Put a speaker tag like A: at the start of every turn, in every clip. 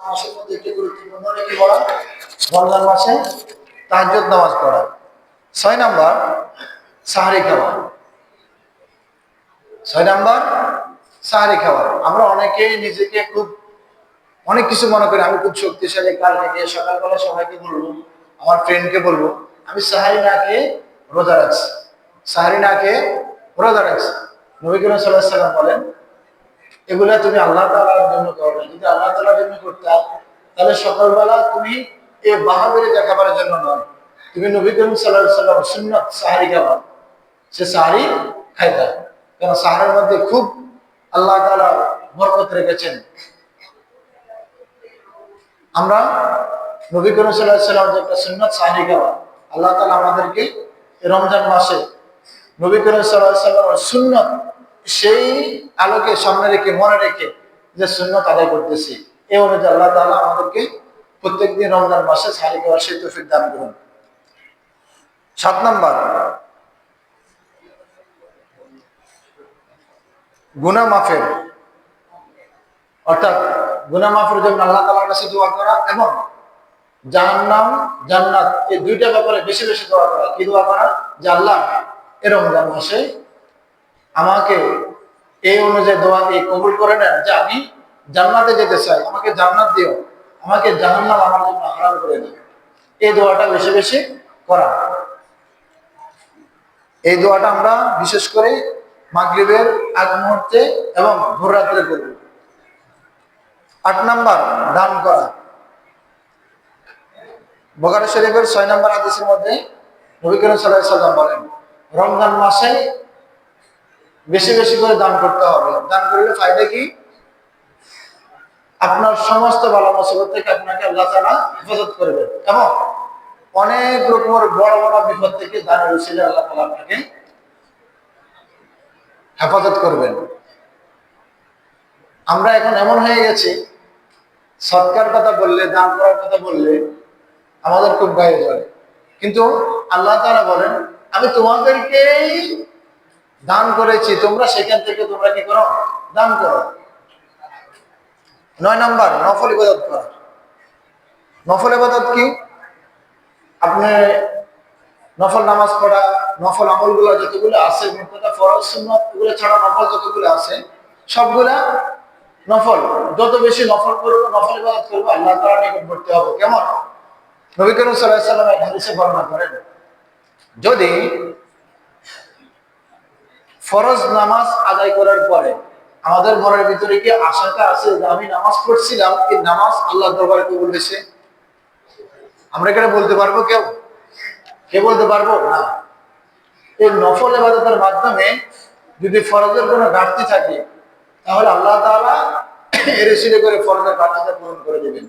A: মাসের মধ্যে একটি গুরুত্বপূর্ণ কি বলা রমজান মাসে তাহাজ্জুদ নামাজ পড়া। 6 নাম্বার সাহরি খাওয়া। 6 নাম্বার সাহরি খাওয়া। আমরা অনেকেই নিজেকে খুব অনেক কিছু মনে করি, আমি খুব শক্তিশালী, কাল থেকে সকালবেলা সবাইকে বলবো, আমার ফ্রেন্ডকে বলবো আমি সাহারি না খেয়ে রোজা রাখছি, সাহারি না খেয়ে রোজা রাখছি। নবী করিম সাল্লাল্লাহু আলাইহি ওয়াসাল্লাম বলেন এগুলা তুমি আল্লাহ তাআলার জন্য করো না। যদি আল্লাহ তাআলার জন্য করতে তাহলে সকালবেলা তুমি এই বাহাদুরি দেখাবার জন্য নয়, তুমি নবী করিম সাল্লাল্লাহু আলাইহি ওয়াসাল্লাম সুন্নাত সাহারি খাওয়া, সে সাহারি খাইতা। কারণ সাহারের মধ্যে খুব আল্লাহ তাআলা বরকত রেখেছেন। আমরা নবী করিম সাল্লাল্লাহু আলাইহি ওয়াসাল্লাম যে একটা সুন্নাত সাহারি খাওয়া, আল্লাহ তাআলা আমাদেরকে রমজান মাসে নবী করিম সাল্লাল্লাহু আলাইহি ওয়াসাল্লামের সুন্নাত সেই আলোকে সামনে রেখে মনে রেখে যে সুন্নাত আদায় করতেছি, এই অনুযায়ী আল্লাহ তাআলা আমাদেরকে প্রত্যেকদিন রমজান মাসে সাহারি খাওয়ার সেই তৌফিক দান করুন। 7 নাম্বার গুনাহ মাফের, অর্থাৎ গুনাহ মাফের জন্য আল্লাহ তাআলার কাছে দোয়া করা এবং জাহান্নাম জান্নাত এই দুইটা ব্যাপারে বেশি বেশি দোয়া করা। কি দোয়া করা? যে আল্লাহ এই রমজান মাসে আমাকে এই অনুযায়ী দোয়া দিয়ে কবুল করে নেন যে আমি জান্নাতে যেতে চাই, আমাকে জান্নাত দিও, আমাকে জাহান্নাম আমার জন্য হারাম করে দিও। এই দোয়াটা বেশি বেশি করা। এই দোয়াটা আমরা বিশেষ করে মাগরিবের আগ মুহূর্তে এবং ভোর রাত্রে করব। 8 নাম্বার দান করা। বুখারী শরীফের 6 নাম্বার হাদিসের মধ্যে নবী করিম সাল্লাল্লাহু আলাইহি ওয়াসাল্লাম বলেন রমজান মাসে বেশি বেশি করে দান করতে হবে। দান করলে ফায়দা কি? আপনার সমস্ত বালা মুসিবত থেকে আপনাকে আল্লাহ তাআলা হেফাজত করবেন এবং অনেক রকমের বড় বড় বিপদ থেকে দানের উসিলে আল্লাহ তাআলা আপনাকে হেফাজত করবেন। আমরা এখন এমন হয়ে গেছি, সৎকার কথা বললে, দান করার কথা বললে আমাদের খুব গায়ে জ্বলে, কিন্তু আল্লাহ তাআলা বলেন আমি তোমাদেরকেই দান করেছি, তোমরা সেখান থেকে তোমরা কি করো? দান করো। 9 নাম্বার নফল ইবাদত করা। নফল ইবাদত কি? আপনি নফল নামাজ পড়া, নফল আমলগুলো যতগুলো আছে, মুখ্যত ফরজ সুন্নাত এগুলো ছাড়া নফল যতগুলো আছে সবগুলা নফল। যত বেশি নফল করবো, নফল ইবাদত করবো, আল্লাহ তাআলার নিকটবর্তী হবে। কেমন? নবী করিম সাল্লাল্লাহু আলাইহি ওয়াসাল্লাম এক হাদিসে বর্ণনা করেন যদি ফরজ নামাজ আদায় করার পরে আমাদের মনের ভিতরে কি আশাটা আছে যে আমি নামাজ পড়ছিলাম, এই নামাজ আল্লাহর দরবারে কবুল হয়েছে? আমরা এখানে বলতে পারবো? কে বলতে পারবো না। এই নফল ইবাদতের মাধ্যমে যদি ফরজের কোনো ঘাটতি থাকে তাহলে আল্লাহ তাআলা এর উসিলে করে ফরজের ঘাটতিটা পূরণ করে দেবেন।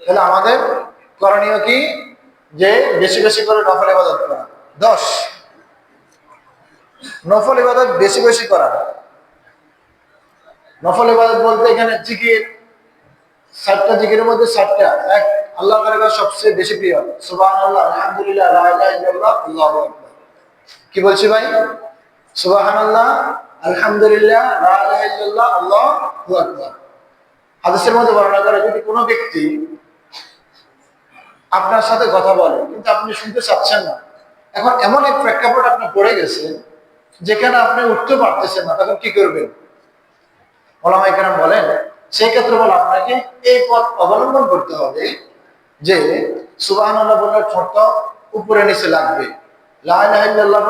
A: তাহলে আমাদের করণীয় কি? যে বেশি বেশি করে নফল ইবাদত করা। 10 নফল ইবাদত বেশি বেশি করা। নফল ইবাদত বলতে এখানে জিকির, 7টা জিকিরের মধ্যে 7টা এক আল্লাহ তাআলার কাছে সবচেয়ে বেশি প্রিয় সুবহানাল্লাহ, আলহামদুলিল্লাহ, লা ইলাহা ইল্লাল্লাহ, আল্লাহু আকবার। কি বলছি ভাই? সুবহানাল্লাহ, আলহামদুলিল্লাহ, লা ইলাহা ইল্লাল্লাহ, আল্লাহু আকবার। হাদিসের মধ্যে বর্ণনা করে যদি কোনো ব্যক্তি আপনার সাথে কথা বলে কিন্তু আপনি শুনতে চাচ্ছেন না, এখন এমন এক প্রেক্ষাপট আপনি পড়ে গেছেন যেখানে আপনি উঠতে পারতেছেন না, তখন কি করবেন? ওলামায়ে কেরাম বলেন সেই ক্ষেত্রে বলে আপনাকে এই পথ অবলম্বন করতে হবে যে সুবহানাল্লাহ বললে ঠোঁটটা উপরে নিচে লাগবে, লা ইলাহা ইল্লাল্লাহ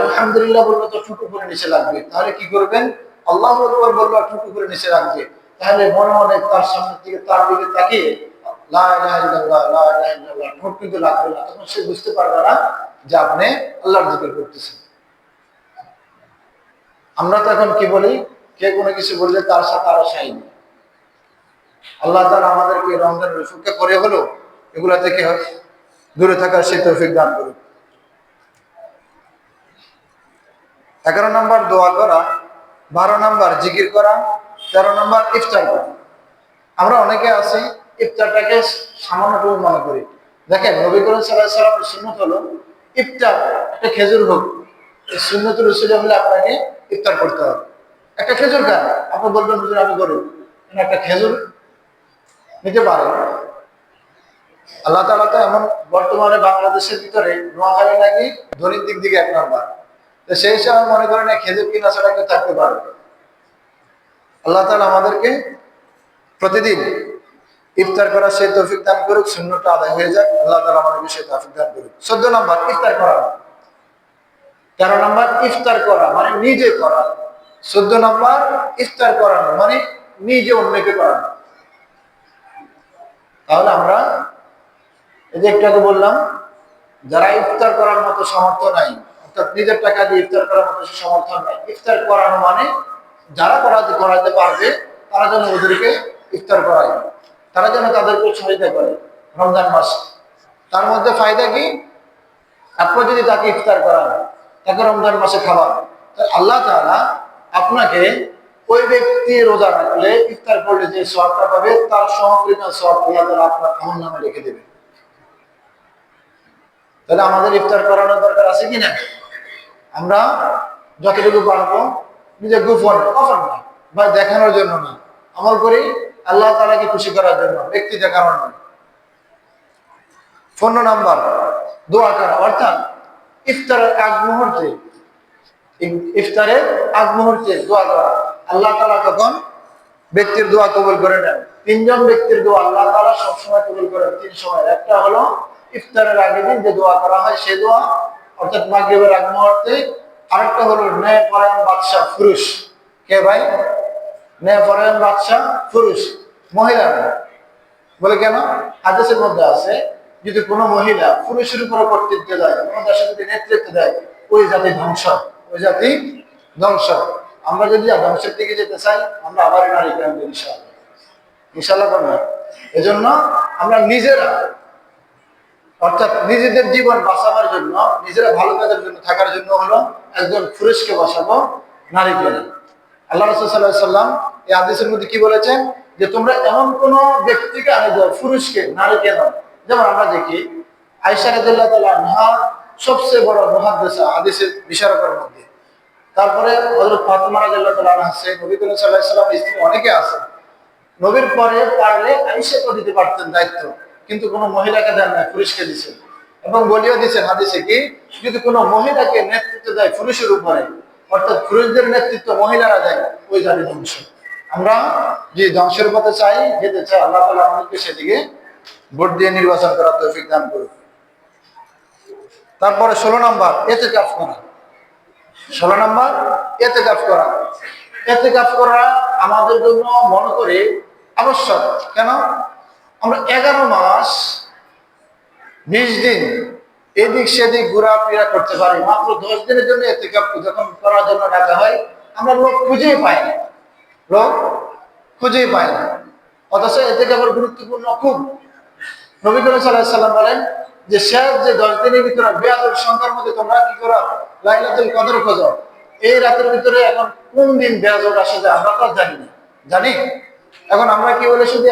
A: আলহামদুলিল্লাহ বললে তো ঠোঁট উপরে নিচে লাগবে। তাহলে কি করবেন? আল্লাহু আকবার বললে ঠোঁট উপরে নিচে রাখবে। তাহলে মনে মনে তার সামনের দিকে, তার দিকে তাকিয়ে লা ইলাহা ইল্লাল্লাহ, লা ইলাহা ইল্লাল্লাহ ঠোঁট কিন্তু লাগবে না, তখন সে বুঝতে পারবে না যে আপনি আল্লাহর জিকির করতেছেন। আমরা তো এখন কি বলি, কে কোনো কিছু বললে তার সাথে আরো সাই। আল্লাহ তাআলা আমাদেরকে রমজানের উপেক্ষা করে হলো এগুলা থেকে দূরে থাকার সেই তৌফিক দান করুন। 11 নাম্বার দোয়া করা, 12 নাম্বার জিকির করা, 13 নাম্বার ইফতার করা। আমরা অনেকে আছি ইফতারটাকে সামান্যটুকু মনে করি। দেখেন নবী করিম সাল্লাল্লাহু আলাইহি ওয়াসাল্লামের সুন্নাত হলো ইফতার একটা খেজুর হোক, এই সুন্নতের উসিলা হলে আপনাকে ইফতার করতে হবে। একটা খেজুর খান, আপনি বলবেন হুজুর আমি গরিব, একটা খেজুর নিতে পারে। আল্লাহ তাআলা তো এমন, বর্তমানে বাংলাদেশের ভিতরে নোয়াখালী নাকি ধনীর দিক দিকে 1 নম্বর। তো সেই হিসাবে মনে করেন খেজুর কিনা ছাড়া কেউ থাকতে পারবে। আল্লাহ তাআলা আমাদেরকে প্রতিদিন ইফতার করার সেই তৌফিক দান করুক, সুন্নতটা আদায় হয়ে যাক। আল্লাহ তাআলা আমাদেরকে সেই তৌফিক দান করুক। 14 নম্বর ইফতার করা। 13 নম্বর ইফতার করা মানে নিজে করা। 14 নম্বর ইফতার করানো মানে নিজে অন্যকে করানো। তাহলে আমরা এই যে একটু আগে বললাম, যারা ইফতার করার মতো সামর্থ্য নাই, অর্থাৎ নিজের টাকা দিয়ে ইফতার করার মতো সামর্থ্য নাই, ইফতার করানো মানে যারা করাতে পারবে তারা যেন ওদেরকে ইফতার করায়, তারা যেন তাদেরকে উৎসাহিত করে রমজান মাস। তার মধ্যে ফায়দা কি? আপনি যদি তাকে ইফতার করান, তাকে রমজান মাসে খাবার, আল্লাহ তাআলা আপনাকে ওই ব্যক্তি রোজা রাখলে, ইফতার করলে যে সওয়াবটা পাবে তার সমপরিমাণ সওয়াব আল্লাহ তাআলা আপনার আমলনামায় লিখে দেবে। তাহলে আমাদের ইফতার করানোর দরকার আছে কিনা? আমরা যতটুকু পারবো নিজে গোপন অফার না বা দেখানোর জন্য না, আমল করি আল্লাহ তাআলাকে খুশি করার জন্য, ব্যক্তি দেখানোর নয়। 15 নম্বর দোয়া করা, অর্থাৎ ইফতারের আগ মুহূর্তে দোয়া করা। আল্লাহ তাআলা তখন ব্যক্তির দোয়া কবুল করে নেন। 3জন ব্যক্তির দোয়া আল্লাহ তাআলা সবসময় কবুল করেন 3 সময়। একটা হলো ইফতারের আগের দিন যে দোয়া করা হয় সে দোয়া, অর্থাৎ মাগরিবের আগ মুহূর্তে। আরেকটা হলো ন্যায়পরায়ণ বাদশা পুরুষ। কে ভাই? ন্যায়পরায়ণ বাদশা পুরুষ, মহিলা না। বলে কেন? হাদিসের মধ্যে আছে, যদি কোনো মহিলা পুরুষের উপর কর্তৃত্ব দেয়, কোনো দেশে যদি নেতৃত্ব দেয়, ওই জাতি ধ্বংস, ওই জাতি ধ্বংস। আমরা যদি ধ্বংসের দিকে যেতে চাই, আমরা আবার নারী কেন ইনশাআল্লাহ, ইনশাআল্লাহ করবো। এজন্য আমরা নিজেরা, অর্থাৎ নিজেদের জীবন বাঁচাবার জন্য, নিজেরা ভালো কাজের জন্য থাকার জন্য হলো একজন পুরুষকে বাঁচাবো, নারীকে না। আল্লাহ রাসূল সাল্লাল্লাহু আলাইহি ওয়াসাল্লাম এই হাদিসের মধ্যে কি বলেছেন? যে তোমরা এমন কোন ব্যক্তিকে আনে দাও, পুরুষকে, নারীকে নয়। যেমন আমরা দেখি আয়েশা রাদিয়াল্লাহু তাআলা আনহা সবচেয়ে বড় মুহাদ্দিসা হাদিসের বিশারদের মধ্যে। তারপরে হযরত ফাতেমা রাদিয়াল্লাহু তাআলা আনহা আছে, নবী করিম সাল্লাল্লাহু আলাইহি ওয়াসাল্লামের স্ত্রী অনেকে আছে। নবীর পরে পারলে আয়েশাকে দিতে পারতেন দায়িত্ব, কিন্তু কোনো মহিলাকে দেন না, পুরুষকে দিয়েছেন। এবং বলিও দিয়েছেন হাদিসে কি, যদি কোনো মহিলাকে নেতৃত্ব দেয় পুরুষের উপরে, অর্থাৎ পুরুষদের নেতৃত্ব মহিলারা দেয়, ওই জাতি ধ্বংস। আমরা যে ধ্বংসের পথে চাই, যেতে চাই, আল্লাহ তাআলা আমাদেরকে সেদিকে ভোট দিয়ে নির্বাচন করার তৌফিক দান করুন। তারপরে 16 নম্বর ইতিকাফ করা। 16 নম্বর ইতিকাফ করা। ইতিকাফ করা আমাদের জন্য মনে করি আবশ্যক। কেন? আমরা 11 মাস 20 দিন এদিক সেদিক ঘোরাফেরা করতে পারি, মাত্র 10 দিনের জন্য ইতিকাফ যখন করার জন্য ডাকা হয়, আমরা লোক খুঁজেই পাই না, লোক খুঁজেই পাই না। অথচ ইতিকাফের গুরুত্বপূর্ণ খুব। নবী করিম সাল্লাল্লাহু আলাইহি ওয়াসাল্লাম বলেন যে শেষ যে 10 দিনের ভিতরে বেয়াদর সংখ্যার মধ্যে তোমরা কি করো? লাইলাতুল কদর খোঁজো। এই রাতের ভিতরে এখন কোন দিন বেয়াদর আসে যায় আমরা তো জানি না, জানি। এখন আমরা কি বলে শুধু